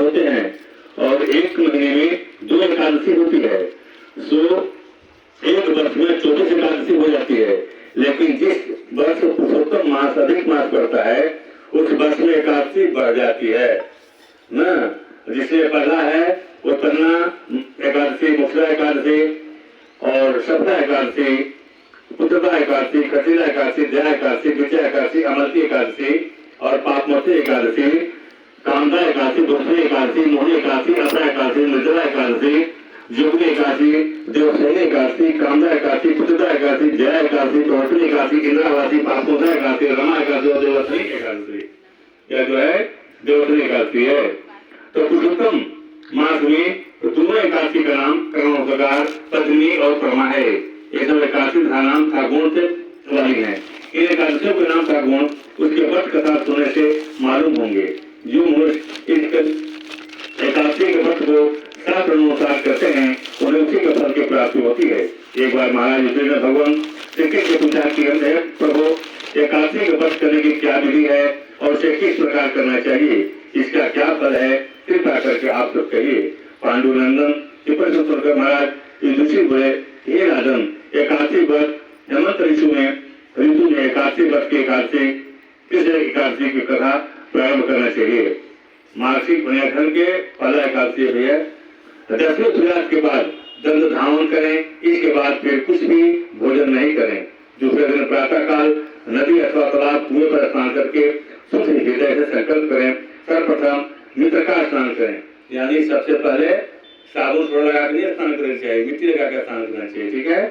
होते हैं और एक महीने में 2 एकादशी होती है। सो एक वर्ष में 24 एकादशी हो जाती है। लेकिन जिस वर्ष पुरुषोत्तम मास अधिक मास पड़ता है उस वर्ष में एकादशी बढ़ जाती है ना। जिसमें पहला है उत्पन्ना एकादशी, मुक्ता एकादशी और सप्ताह एकादशी, पुत्रदा एकादशी, कटिला एकादशी, दया एकादशी, विजय एकादशी, अमृति एकादशी और पापमती एकादशी, कामदा एकादशी, दूसरी एकादशी, मोहनी एकादशी, अपरा एकादशी, निर्जला एकादशी, जोगनी एकादशी, देवसेनी एकादशी, कामदा एकादशी, पुत्रदा एकादशी, जया एकादशी, प्रवर्तनी एकादशी, इंद्रावासी, पापोदा एकादशी, रमा एकादशी और देवसेनी एकादशी। यह जो है देवसेनी एकादशी है। तो पुरुषोत्तम मास में दोनों एकादशी का नाम कर्मोपकार, पद्मिनी और परमा है। ये सब एकादशी का नाम था गुण से वाली है। इन एकादशियों के नाम का गुण उसके व्रत कथा सुनने से मालूम होंगे। जो मनुष्य इस एकादशी के व्रत को शास्त्र अनुसार करते हैं उन्हें उसी के फल की प्राप्ति होती है। एक बार महाराज युधिष्ठिर ने भगवान श्री कृष्ण से पूछा कि प्रभु एकादशी के व्रत करने की क्या विधि है और उसे किस प्रकार करना चाहिए, इसका क्या फल है, कृपा करके आप सब कहिए। पांडुनंदन सुनकर महाराज युधिष्ठिर बोले, हे राजन, एकादशी व्रत हेमंत ऋतु में एकादशी व्रत की एकादशी किस एकादशी की कथा प्रारंभ करना चाहिए। मार्गशीर्ष पुण्याखंड के पहला एकादशी है। 10वें सूर्यास्त के बाद दंड धावन करें, इसके बाद फिर कुछ भी भोजन नहीं करें। दूसरे दिन प्रातः काल नदी अथवा तालाब कुएं पर स्नान करके शुद्ध हृदय से संकल्प करें। सर्वप्रथम मित्र का स्नान करें, यानी सबसे पहले साबुन लगा कर स्नान करना चाहिए, मिट्टी लगा कर स्नान करना चाहिए। ठीक है,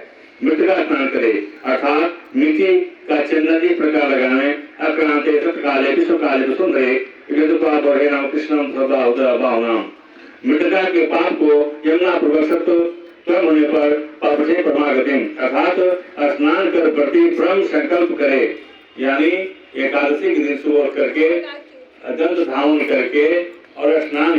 मिट्टी का स्नान करे अर्थात मिट्टी का चंदन इस प्रकार लगाने अक्रांते सत्काले विश्व काले सुंदरे बढ़े नाम कृष्णम भावनाम। मृतका के पाप को यमुना पूर्वक होने पर पाप से परमागतिम अर्थात स्नान कर प्रति परम संकल्प करे, यानी एकादशी के दिन सुबह करके दंत धावन करके और स्नान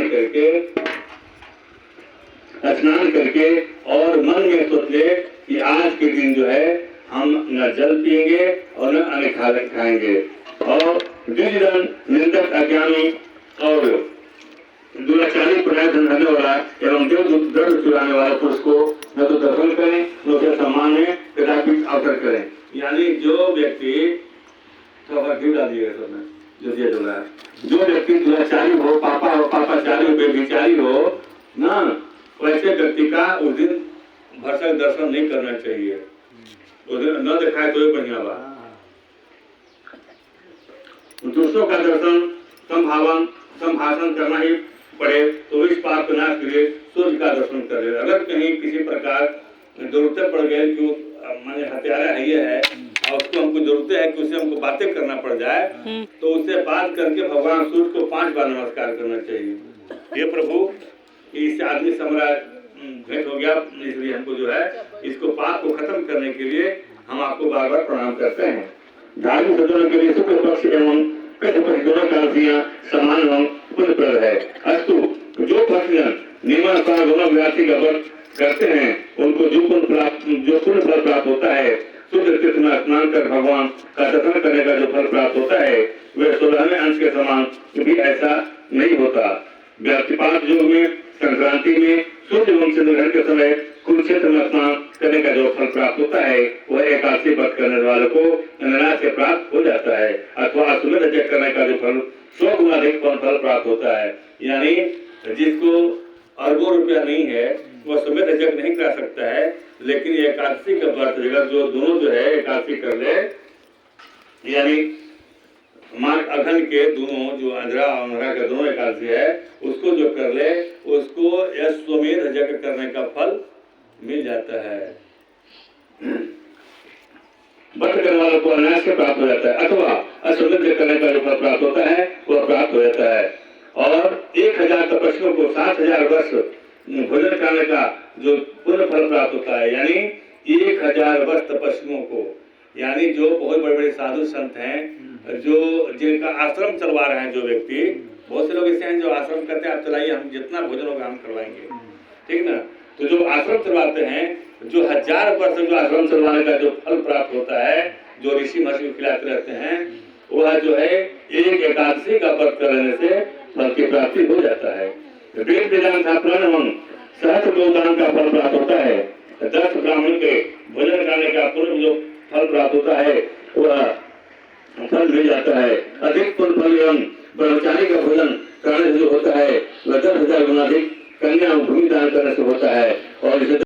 करके और मन में सोच ले कि आज के दिन जो है हम न जल पिएंगे और न अन्न खाएंगे। और दुर्जन, निंदक, अज्ञानी और दुराचारी प्रयास धरने वाला एवं देवदूत चुराने वाले पुरुष को न तो दर्शन करें न उसे सम्मान में कदापि अवसर करें। यानी जो व्यक्ति जो व्यक्ति दुराचारी हो, पापाचारी हो, बेविचारी हो ना, वैसे व्यक्ति का उस दिन भरसक दर्शन नहीं करना चाहिए। उस दिन न दिखाए तो बढ़िया बात। दूसरों का दर्शन संभाषण करना ही पड़े तो इस पाप के नाश के लिए सूर्य का दर्शन करे। अगर कहीं किसी प्रकार जरूरत पड़ गई कि माने हत्यारा है ये है और उसको हमको जरूरत है कि उसे हमको बातें करना पड़ जाए तो उससे बात करके भगवान सूर्य को 5 बार नमस्कार करना चाहिए। ये प्रभु इससे आदमी सम्राट भेंट हो गया, इसलिए हमको जो है इसको पाप को खत्म करने के लिए हम आपको बार बार प्रणाम करते हैं। धार्मिक सज्जनों के लिए शुक्ल पक्ष एवं कृष्ण पक्ष दोनों एकादशियां समान एवं पुण्यप्रद है। अस्तु जो भक्तजन नियमानुसार दोनों एकादशी का व्रत करते हैं उनको जो पुण्य फल प्राप्त होता है, शुद्ध तीर्थ में स्नान कर भगवान का दर्शन करने का जो फल प्राप्त होता है वह 16वें अंश के समान भी ऐसा नहीं होता। व्याप्तिपात युग में संक्रांति में सूर्य एवं चंद्रग्रहण के समय कुरुक्षेत्र में स्नान करने का जो फल प्राप्त होता है वह एकादशी व्रत करने वालों को अनायास से प्राप्त हो जाता है। अथवा अश्वमेध यज्ञ करने का जो फल 100 गुना अधिक फल प्राप्त होता है। यानी जिसको अरबों रुपया नहीं है वह अश्वमेध यज्ञ नहीं कर सकता है, लेकिन एकादशी का व्रत जो दोनों जो है एकादशी कर ले, यानी मार्ग अघन के दोनों जो अंधरा और अंधरा के दोनों एकादशी है उसको जो कर ले उसको अश्वमेध यज्ञ करने का फल मिल जाता है। व्रत करने वालों को अनायास से प्राप्त हो जाता है अथवा अश्वमेध यज्ञ करने का जो फल प्राप्त होता है वह प्राप्त हो जाता है। और 1000 तपस्वियों को 7000 वर्ष भोजन करने का जो पुण्य फल प्राप्त होता है, यानी 1000 वर्ष तपस्वियों को, यानी जो बहुत बड़े बड़े साधु संत हैं जो जिनका आश्रम चलवा रहे हैं, जो व्यक्ति, बहुत से लोग ऐसे हैं जो आश्रम करते हैं आप चलाइए हम जितना भोजन होगा हम करवाएंगे, ठीक ना। तो जो आश्रम चलवाते हैं, जो 1000 वर्ष जो आश्रम चलवाने का जो फल प्राप्त होता है, जो ऋषि महर्षि खिलाते रहते हैं, वह जो है एक एकादशी का व्रत करने से फल की प्राप्ति हो जाता है। वेद वेदांत स्थापना एवं सहस्त्र गोदान का फल प्राप्त होता है। 10 ब्राह्मण के भोजन करने का पूर्व जो फल प्राप्त होता है वह फल मिल जाता है। अधिक फल एवं ब्रह्मचारी का भोजन करने से जो होता है वह 10,000 गुना अधिक कन्या भूमि दान करने से होता है।